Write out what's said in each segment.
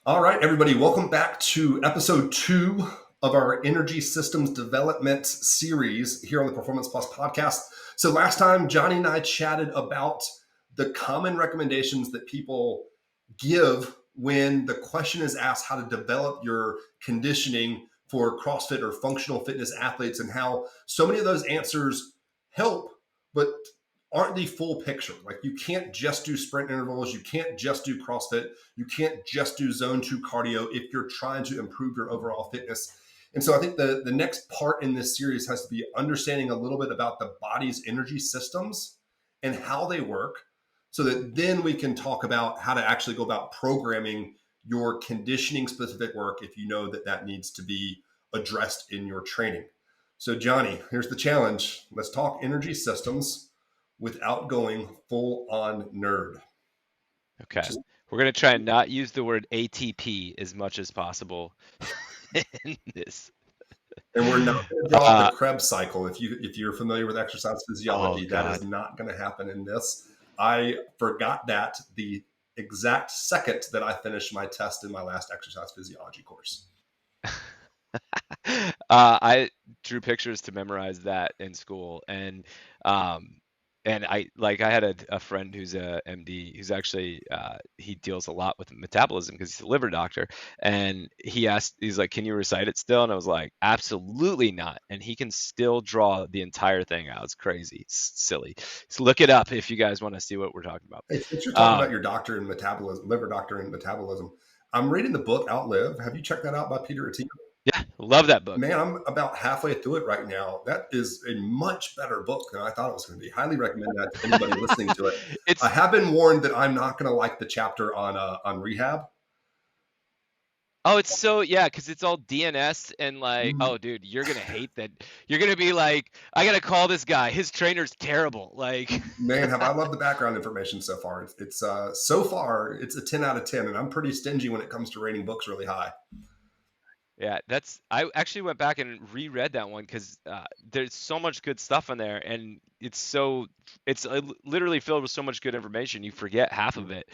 All right, everybody, welcome back to episode 2 of our energy systems development series here on the Performance Plus podcast. So last time, Johnny and I chatted about the common recommendations that people give when the question is asked how to develop your conditioning for CrossFit or functional fitness athletes, and how so many of those answers help, but aren't the full picture. Like, you can't just do sprint intervals, you can't just do CrossFit, you can't just do zone 2 cardio if you're trying to improve your overall fitness. And so I think the next part in this series has to be understanding a little bit about the body's energy systems and how they work, so that then we can talk about how to actually go about programming your conditioning specific work if you know that that needs to be addressed in your training. So Johnny, here's the challenge. Let's talk energy systems without going full on nerd. Okay. Just, We're going to try and not use the word ATP as much as possible in this. and we're not going to draw up the Uh, Krebs cycle. If you're familiar with exercise oh, physiology, that is God. not going to happen in this. I forgot that the exact second that I finished my test in my last exercise physiology course. I drew pictures to memorize that in school, um, and I had a friend who's a MD who's actually he deals a lot with metabolism because he's a liver doctor, and he's like, can you recite it still? And I was like, absolutely not. And he can still draw the entire thing out. It's crazy, it's silly. So look it up if you guys want to see what we're talking about. Hey, since you're talking about your doctor in metabolism, liver doctor in metabolism, I'm reading the book Outlive. Have you checked that out by Peter Attia? Yeah, love that book. Man, I'm about halfway through it right now. That is a much better book than I thought it was going to be. Highly recommend that to anybody listening to it. I It's have been warned that I'm not going to like the chapter on rehab. Oh, it's so, yeah, because it's all DNS and like, Mm, oh, dude, you're gonna hate that. You're gonna be like, I gotta call this guy. His trainer's terrible. Like, Man, have I loved the background information so far. It's so far it's a 10 out of 10, and I'm pretty stingy when it comes to rating books really high. yeah, I actually went back and reread that one because there's so much good stuff in there, and it's literally filled with so much good information. You forget half of it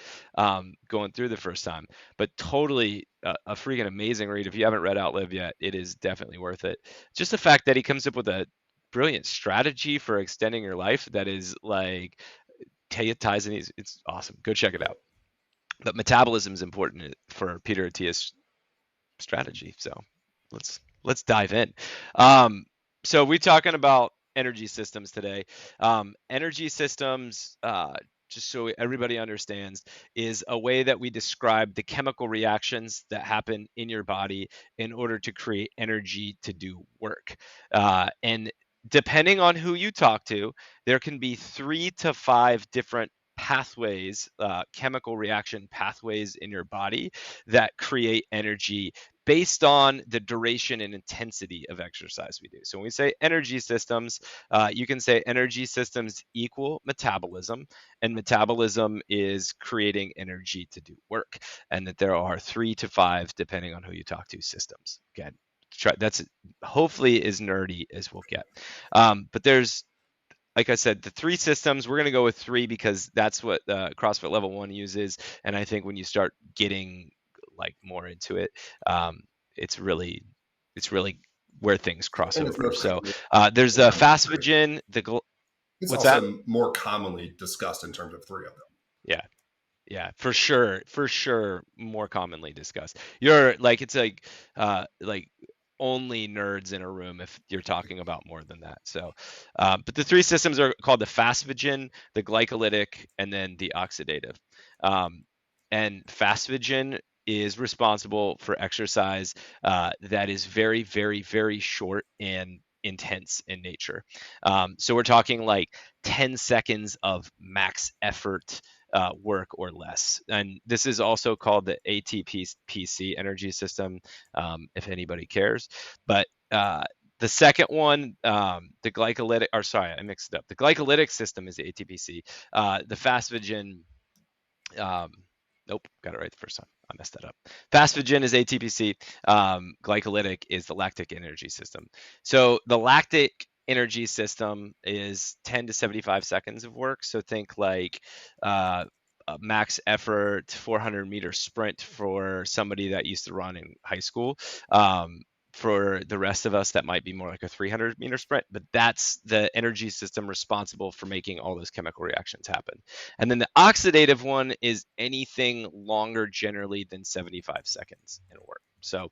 going through the first time, but totally a freaking amazing read. If you haven't read Outlive yet, it is definitely worth it. Just the fact that he comes up with a brilliant strategy for extending your life that is like ties in. It's awesome. Go check it out. But metabolism is important for Peter Attia's strategy. So let's dive in. So we're talking about energy systems today. Energy systems, just so everybody understands, is a way that we describe the chemical reactions that happen in your body in order to create energy to do work. And depending on who you talk to, there can be 3 to 5 different pathways, chemical reaction pathways in your body that create energy based on the duration and intensity of exercise we do. So when we say energy systems, you can say energy systems equal metabolism, and metabolism is creating energy to do work, and that there are 3 to 5, depending on who you talk to, systems. Again, that's hopefully as nerdy as we'll get. But there's, like I said, the 3 systems. We're going to go with 3 because that's what CrossFit Level 1 uses. And I think when you start getting like more into it, it's really where things cross And it's more over. So commonly, there's a phosphagen. it's What's that? also more commonly discussed in terms of 3 of them. Yeah. Yeah, for sure, more commonly discussed. You're like, it's like only nerds in a room if you're talking about more than that. So, but the 3 systems are called the phosphagen, the glycolytic, and then the oxidative. And phosphagen is responsible for exercise that is very, very, very short and intense in nature. So we're talking like 10 seconds of max effort work or less. And this is also called the ATP-PC energy system, if anybody cares. But the second one, the glycolytic, or sorry, I mixed it up. The glycolytic system is the ATPC. The phosphagen, nope, got it right the first time. I messed that up. Phosphagen is ATPC. Glycolytic is the lactic energy system. So the lactic energy system is 10 to 75 seconds of work. So think like max effort 400-meter sprint for somebody that used to run in high school. For the rest of us, that might be more like a 300-meter sprint, but that's the energy system responsible for making all those chemical reactions happen. And then the oxidative one is anything longer generally than 75 seconds in work. So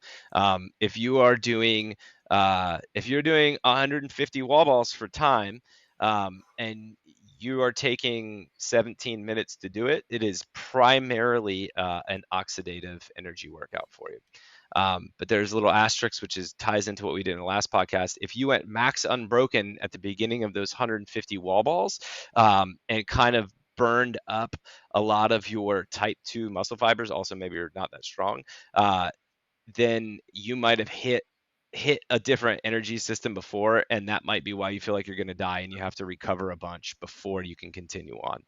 if you're doing 150 wall balls for time, and you are taking 17 minutes to do it, it is primarily an oxidative energy workout for you. But there's a little asterisk, which ties into what we did in the last podcast. If you went max unbroken at the beginning of those 150 wall balls, and kind of burned up a lot of your type 2 muscle fibers, also maybe you're not that strong, then you might have hit a different energy system before, and that might be why you feel like you're going to die and you have to recover a bunch before you can continue on.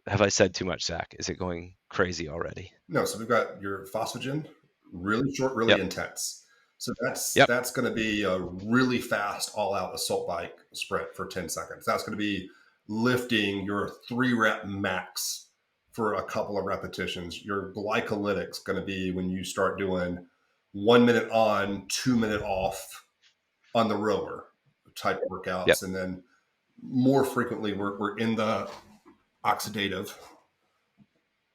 Have I said too much, Zach? Is it going crazy already? No, so we've got your phosphagen, really short, really Yep. intense. So that's Yep. that's going to be a really fast, all-out assault bike sprint for 10 seconds. That's going to be lifting your 3-rep max for a couple of repetitions. Your glycolytic's going to be when you start doing 1 minute on, 2 minute off on the rower type Yep. workouts, and then more frequently we're in the oxidative,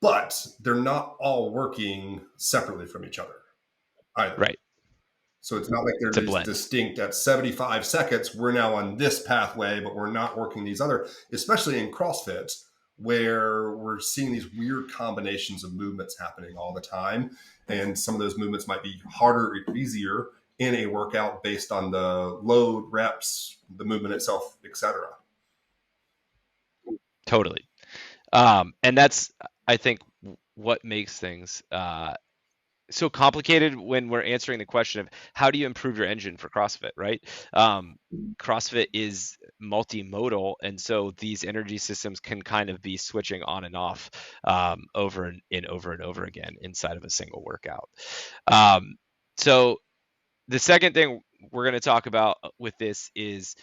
but they're not all working separately from each other either. Right. So it's not like they're It's a just blend. distinct at 75 seconds. We're now on this pathway, but we're not working these other, especially in CrossFit, where we're seeing these weird combinations of movements happening all the time. And some of those movements might be harder or easier in a workout based on the load, reps, the movement itself, etc. Totally. And that's, I think, what makes things so complicated when we're answering the question of how do you improve your engine for CrossFit, right? CrossFit is multimodal, and so these energy systems can kind of be switching on and off over and over again inside of a single workout. So the second thing we're going to talk about with this is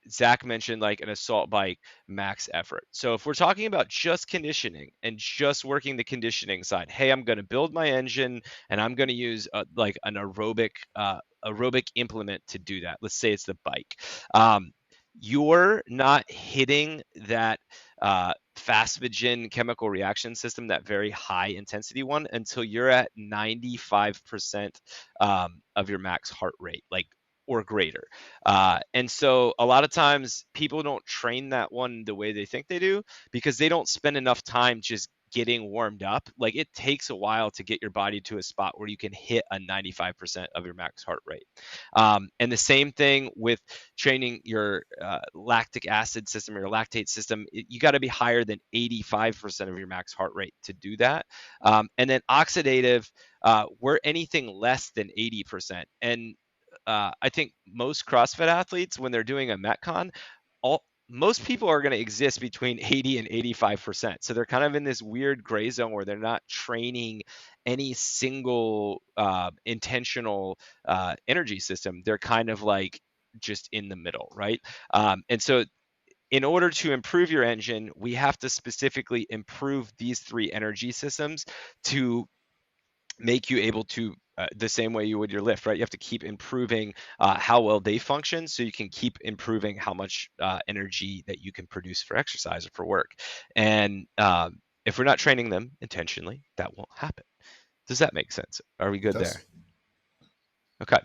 Zach mentioned like an assault bike max effort. So if we're talking about just conditioning and just working the conditioning side, hey, I'm going to build my engine and I'm going to use like an aerobic implement to do that. Let's say it's the bike. You're not hitting that phosphagen chemical reaction system, that very high intensity one, until you're at 95% of your max heart rate, like, or greater. And so a lot of times people don't train that one the way they think they do because they don't spend enough time just getting warmed up. Like, it takes a while to get your body to a spot where you can hit a 95% of your max heart rate. And the same thing with training your lactic acid system or your lactate system. You got to be higher than 85% of your max heart rate to do that. And then oxidative, we're anything less than 80%. And I think most CrossFit athletes, when they're doing a Metcon, most people are going to exist between 80 and 85%. So they're kind of in this weird gray zone where they're not training any single intentional energy system. They're kind of like just in the middle, right? And so in order to improve your engine, we have to specifically improve these 3 energy systems to make you able to the same way you would your lift, right? You have to keep improving how well they function so you can keep improving how much energy that you can produce for exercise or for work. And if we're not training them intentionally, that won't happen. Does that make sense? Are we good there? Okay.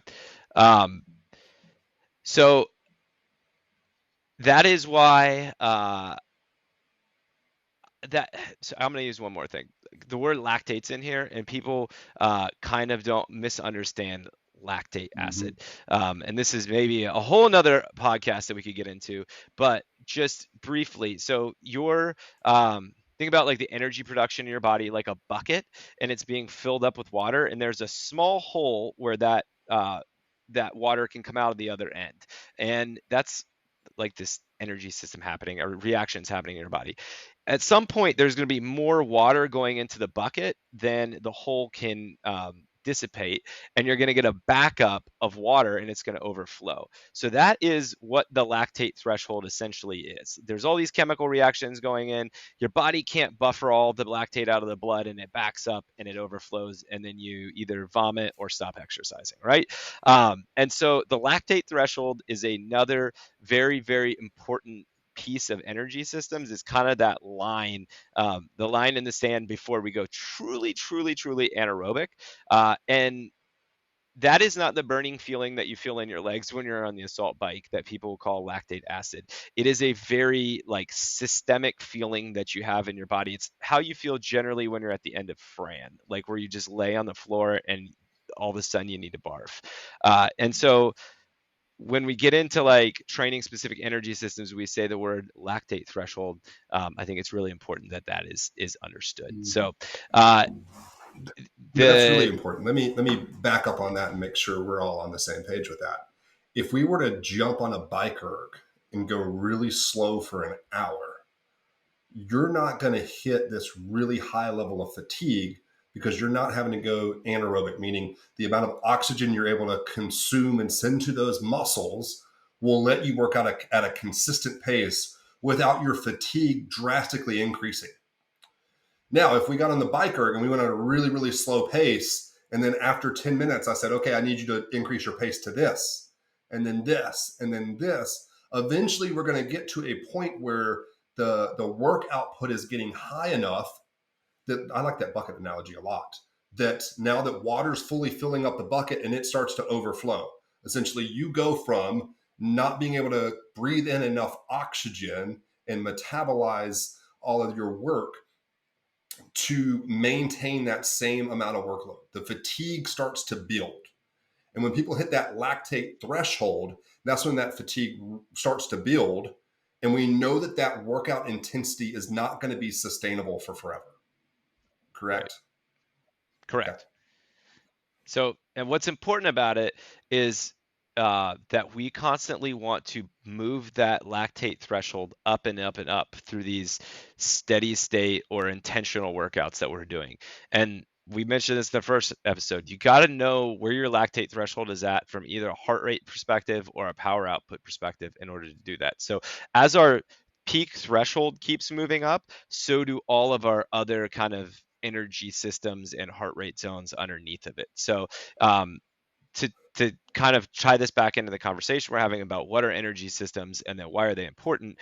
So that is why so I'm going to use one more thing. The word lactate's in here, and people kind of don't misunderstand lactate acid. And this is maybe a whole nother podcast that we could get into, but just briefly. So your think about like the energy production in your body, like a bucket, and it's being filled up with water, and there's a small hole where that water can come out of the other end, and that's like this energy system happening or reactions happening in your body. At some point, there's going to be more water going into the bucket than the hole can dissipate, and you're going to get a backup of water, and it's going to overflow. So that is what the lactate threshold essentially is. There's all these chemical reactions going in. Your body can't buffer all the lactate out of the blood, and it backs up and it overflows, and then you either vomit or stop exercising, right? And so the lactate threshold is another very, very important piece of energy systems. Is kind of that line, the line in the sand before we go truly, truly, truly anaerobic. And that is not the burning feeling that you feel in your legs when you're on the assault bike that people call lactate acid. It is a very like systemic feeling that you have in your body. It's how you feel generally when you're at the end of Fran, like where you just lay on the floor and all of a sudden you need to barf. And so when we get into like training specific energy systems, we say the word lactate threshold. I think it's really important that that is understood. So Yeah, that's really the important. Let me back up on that and make sure we're all on the same page with that. If we were to jump on a bike erg and go really slow for an hour, you're not going to hit this really high level of fatigue because you're not having to go anaerobic, meaning the amount of oxygen you're able to consume and send to those muscles will let you work out at a consistent pace without your fatigue drastically increasing. Now, if we got on the bike erg and we went at a really, really slow pace, and then after 10 minutes, I said, okay, I need you to increase your pace to this, and then this, and then this, eventually we're going to get to a point where the work output is getting high enough that I like that bucket analogy a lot. That now that water's fully filling up the bucket and it starts to overflow. Essentially, you go from not being able to breathe in enough oxygen and metabolize all of your work to maintain that same amount of workload. The fatigue starts to build. And when people hit that lactate threshold, that's when that fatigue starts to build. And we know that that workout intensity is not going to be sustainable for forever. Correct? Right. Correct. So, and what's important about it is that we constantly want to move that lactate threshold up and up and up through these steady state or intentional workouts that we're doing. And we mentioned this in the first episode. You got to know where your lactate threshold is at from either a heart rate perspective or a power output perspective in order to do that. So, as our peak threshold keeps moving up, so do all of our other kind of energy systems and heart rate zones underneath of it. So to kind of tie this back into the conversation we're having about what are energy systems and then why are they important,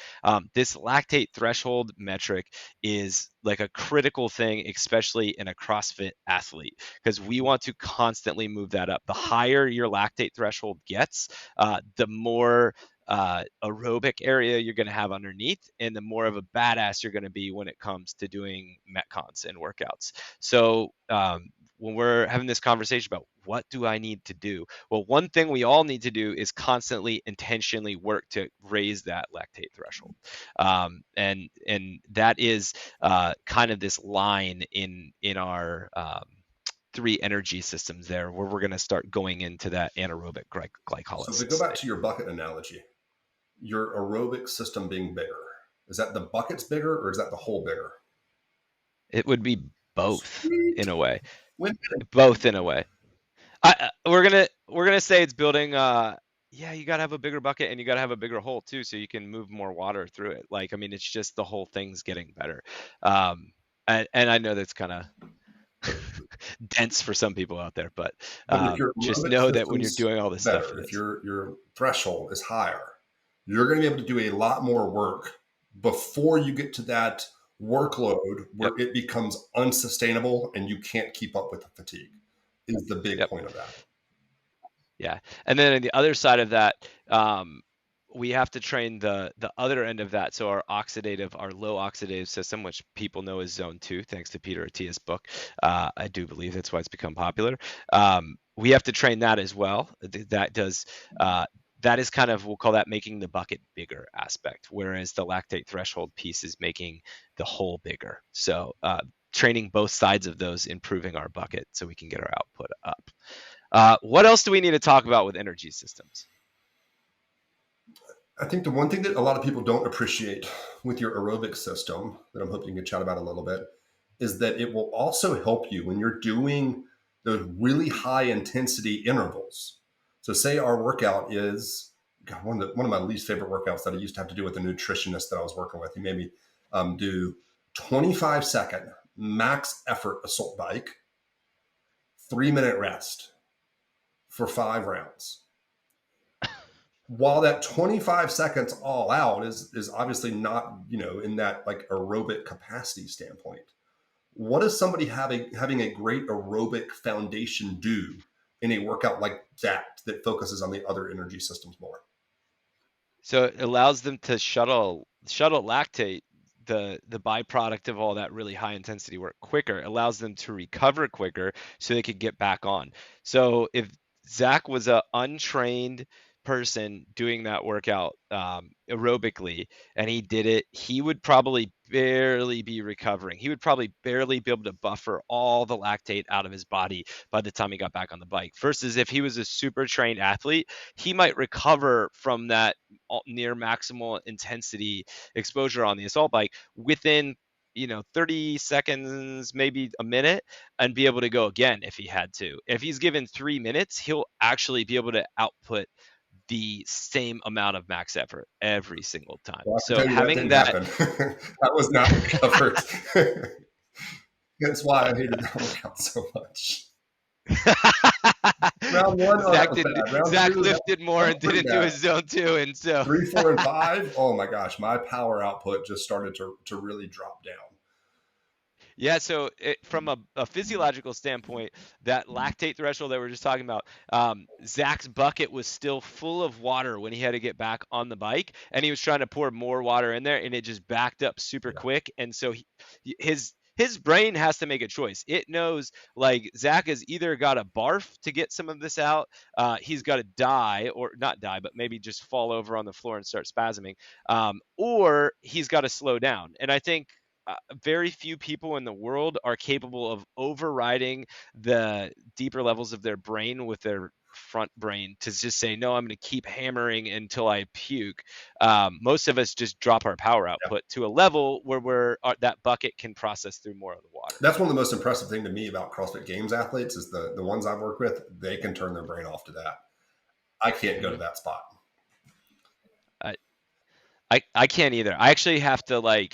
this lactate threshold metric is like a critical thing, especially in a CrossFit athlete, because we want to constantly move that up. The higher your lactate threshold gets, the more aerobic area you're going to have underneath, and the more of a badass you're going to be when it comes to doing metcons and workouts. So when we're having this conversation about what do I need to do, well, one thing we all need to do is constantly intentionally work to raise that lactate threshold, and that is kind of this line in our three energy systems there, where we're going to start going into that anaerobic glycolysis. So if we go back to your bucket analogy, your aerobic system being bigger, is that the bucket's bigger or is that the whole bigger? It would be both. Sweet. In a way. When Both in a way. We're gonna say it's building. Yeah, you gotta have a bigger bucket and you gotta have a bigger hole too, so you can move more water through it. Like, I mean, it's just the whole thing's getting better. And I know that's kind of dense for some people out there, but just know that when you're doing all this stuff, if your threshold is higher, you're going to be able to do a lot more work before you get to that workload where it becomes unsustainable and you can't keep up with the fatigue. Is the big point of that. Yeah, and then on the other side of that, we have to train the other end of that. So our low oxidative system, which people know as zone 2, thanks to Peter Attia's book. I do believe that's why it's become popular. We have to train that as well. That is kind of, we'll call that making the bucket bigger aspect, whereas the lactate threshold piece is making the hole bigger. So training both sides of those, improving our bucket so we can get our output up. What else do we need to talk about with energy systems? I think the one thing that a lot of people don't appreciate with your aerobic system that I'm hoping you can chat about a little bit is that it will also help you when you're doing those really high intensity intervals. So say our workout is, God, one of my least favorite workouts that I used to have to do with a nutritionist that I was working with. He made me do 25-second max effort assault bike, 3-minute rest for 5 rounds. While that 25 seconds all out is obviously not, in that like aerobic capacity standpoint, what does somebody having a great aerobic foundation do in a workout like that focuses on the other energy systems more? So it allows them to shuttle lactate, the byproduct of all that really high intensity work, quicker. It allows them to recover quicker so they could get back on. So if Zach was a untrained person doing that workout aerobically and he did it, he would probably barely be recovering. He would probably barely be able to buffer all the lactate out of his body by the time he got back on the bike. Versus if he was a super trained athlete, he might recover from that near maximal intensity exposure on the assault bike within 30 seconds, maybe a minute, and be able to go again if he had to. If he's given 3 minutes, he'll actually be able to output the same amount of max effort every single time. Well, I can So tell you that having didn't that happen. That was not recovered. That's why I hated that workout so much. Round one, oh, that was bad. Round Zach two, lifted more and didn't do his zone 2, and so 3, 4, and 5. Oh my gosh, my power output just started to really drop down. Yeah, so from a physiological standpoint, that lactate threshold that we are just talking about, Zach's bucket was still full of water when he had to get back on the bike, and he was trying to pour more water in there, and it just backed up super Yeah. quick. And so his brain has to make a choice. It knows, like, Zach has either got to barf to get some of this out, he's got to die, or not die, but maybe just fall over on the floor and start spasming, or he's got to slow down. And I think very few people in the world are capable of overriding the deeper levels of their brain with their front brain to just say, no, I'm going to keep hammering until I puke. Most of us just drop our power output to a level where that bucket can process through more of the water. That's one of the most impressive thing to me about CrossFit Games athletes is the ones I've worked with, they can turn their brain off to that. I can't go to that spot. I can't either. I actually have to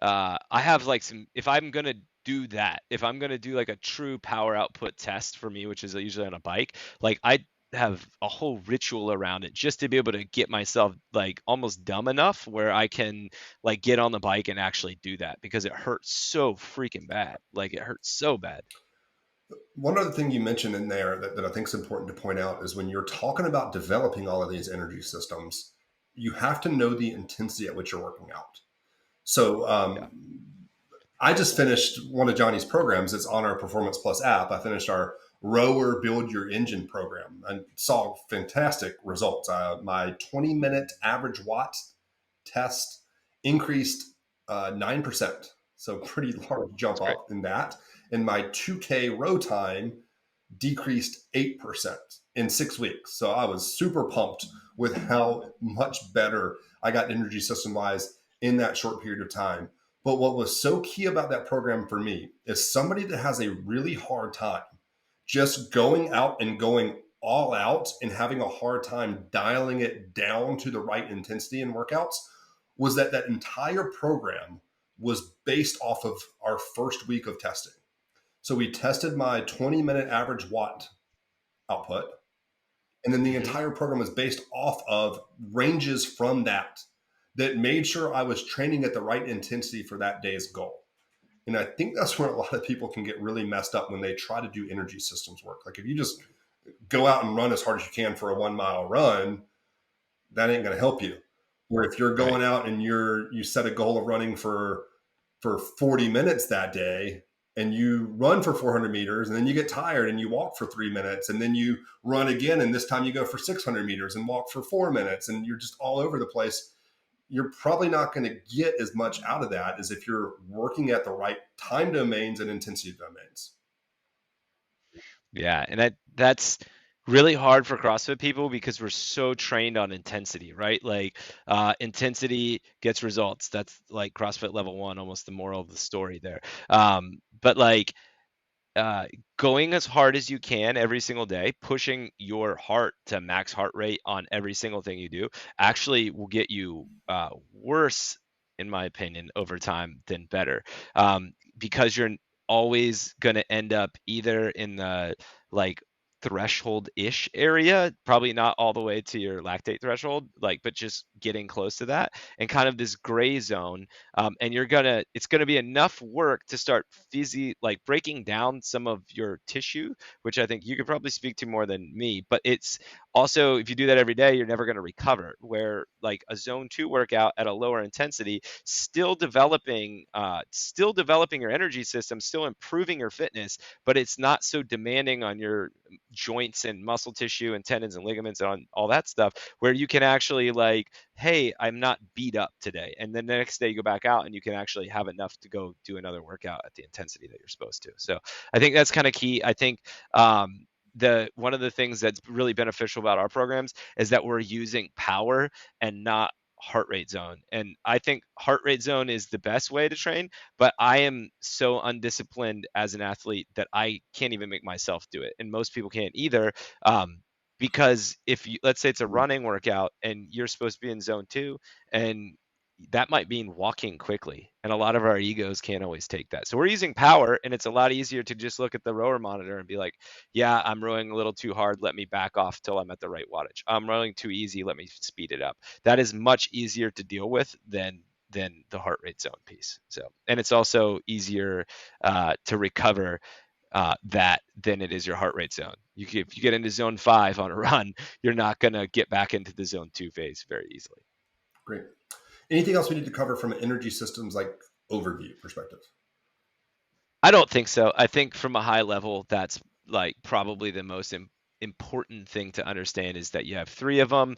I have if I'm gonna do that, if I'm gonna do like a true power output test for me, which is usually on a bike, like I have a whole ritual around it just to be able to get myself like almost dumb enough where I can like get on the bike and actually do that, because it hurts so freaking bad. Like it hurts so bad. One other thing you mentioned in there that I think is important to point out is when you're talking about developing all of these energy systems, you have to know the intensity at which you're working out. So Yeah. I just finished one of Johnny's programs. It's on our Performance Plus app. I finished our Rower Build Your Engine program and saw fantastic results. My 20-minute average watt test increased 9%. So pretty large jump That's great. up in that. And my 2K row time decreased 8% in 6 weeks. So I was super pumped with how much better I got energy system wise in that short period of time. But what was so key about that program for me is somebody that has a really hard time just going out and going all out and having a hard time dialing it down to the right intensity in workouts was that entire program was based off of our first week of testing. So we tested my 20-minute average watt output. And then the entire program was based off of ranges from that made sure I was training at the right intensity for that day's goal. And I think that's where a lot of people can get really messed up when they try to do energy systems work. Like if you just go out and run as hard as you can for a 1 mile run, that ain't going to help you. Where if you're going out and you set a goal of running for 40 minutes that day, and you run for 400 meters and then you get tired and you walk for 3 minutes and then you run again. And this time you go for 600 meters and walk for 4 minutes and you're just all over the place. You're probably not going to get as much out of that as if you're working at the right time domains and intensity domains. Yeah, and that's really hard for CrossFit people because we're so trained on intensity, right? Like intensity gets results. That's like CrossFit level 1, almost the moral of the story there. But like uh, going as hard as you can every single day, pushing your heart to max heart rate on every single thing you do, actually will get you worse, in my opinion, over time than better, because you're always going to end up either in the like threshold-ish area, probably not all the way to your lactate threshold, like, but just getting close to that, and kind of this gray zone. And it's gonna be enough work to start like breaking down some of your tissue, which I think you could probably speak to more than me. But it's also, if you do that every day, you're never going to recover. Where like a zone 2 workout at a lower intensity, still developing your energy system, still improving your fitness, but it's not so demanding on your joints and muscle tissue and tendons and ligaments and on all that stuff, where you can actually like, hey, I'm not beat up today, and then the next day you go back out and you can actually have enough to go do another workout at the intensity that you're supposed to. So I think that's kind of key. I think the one of the things that's really beneficial about our programs is that we're using power and not heart rate zone. And I think heart rate zone is the best way to train, but I am so undisciplined as an athlete that I can't even make myself do it, and most people can't either. Because if you, let's say it's a running workout and you're supposed to be in zone 2, and that might mean walking quickly, and a lot of our egos can't always take that. So we're using power, and it's a lot easier to just look at the rower monitor and be like, yeah, I'm rowing a little too hard, let me back off till I'm at the right wattage. I'm rowing too easy, let me speed it up. That is much easier to deal with than the heart rate zone piece. So, and it's also easier to recover that than it is your heart rate zone. If you get into zone 5 on a run, you're not going to get back into the zone 2 phase very easily. Great. Anything else we need to cover from an energy systems like overview perspective? I don't think so. I think from a high level, that's like probably the most important thing to understand is that you have 3 of them.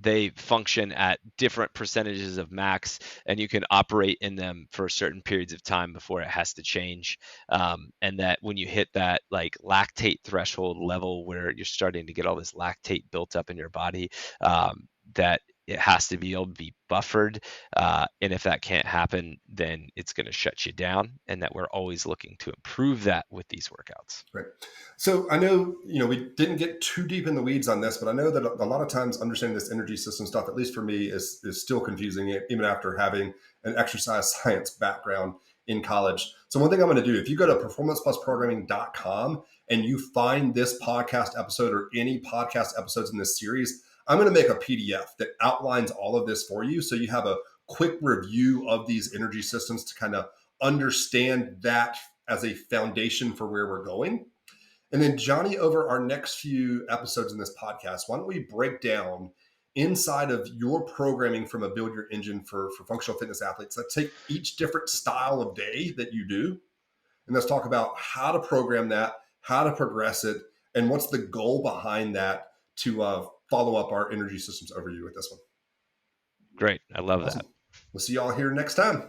They function at different percentages of max, and you can operate in them for certain periods of time before it has to change. And that when you hit that like lactate threshold level where you're starting to get all this lactate built up in your body, that it has to be able to be buffered. And if that can't happen, then it's going to shut you down, and that we're always looking to improve that with these workouts. Right. So I know, we didn't get too deep in the weeds on this, but I know that a lot of times understanding this energy system stuff, at least for me, is still confusing, even after having an exercise science background in college. So one thing I'm going to do, if you go to performanceplusprogramming.com and you find this podcast episode or any podcast episodes in this series, I'm going to make a PDF that outlines all of this for you. So you have a quick review of these energy systems to kind of understand that as a foundation for where we're going. And then, Johnny, over our next few episodes in this podcast, why don't we break down inside of your programming from a Build Your Engine for functional fitness athletes? Let's take each different style of day that you do, and let's talk about how to program that, how to progress it, and what's the goal behind that to follow up our energy systems overview with this one. Great. I love Awesome. that. We'll see y'all here next time.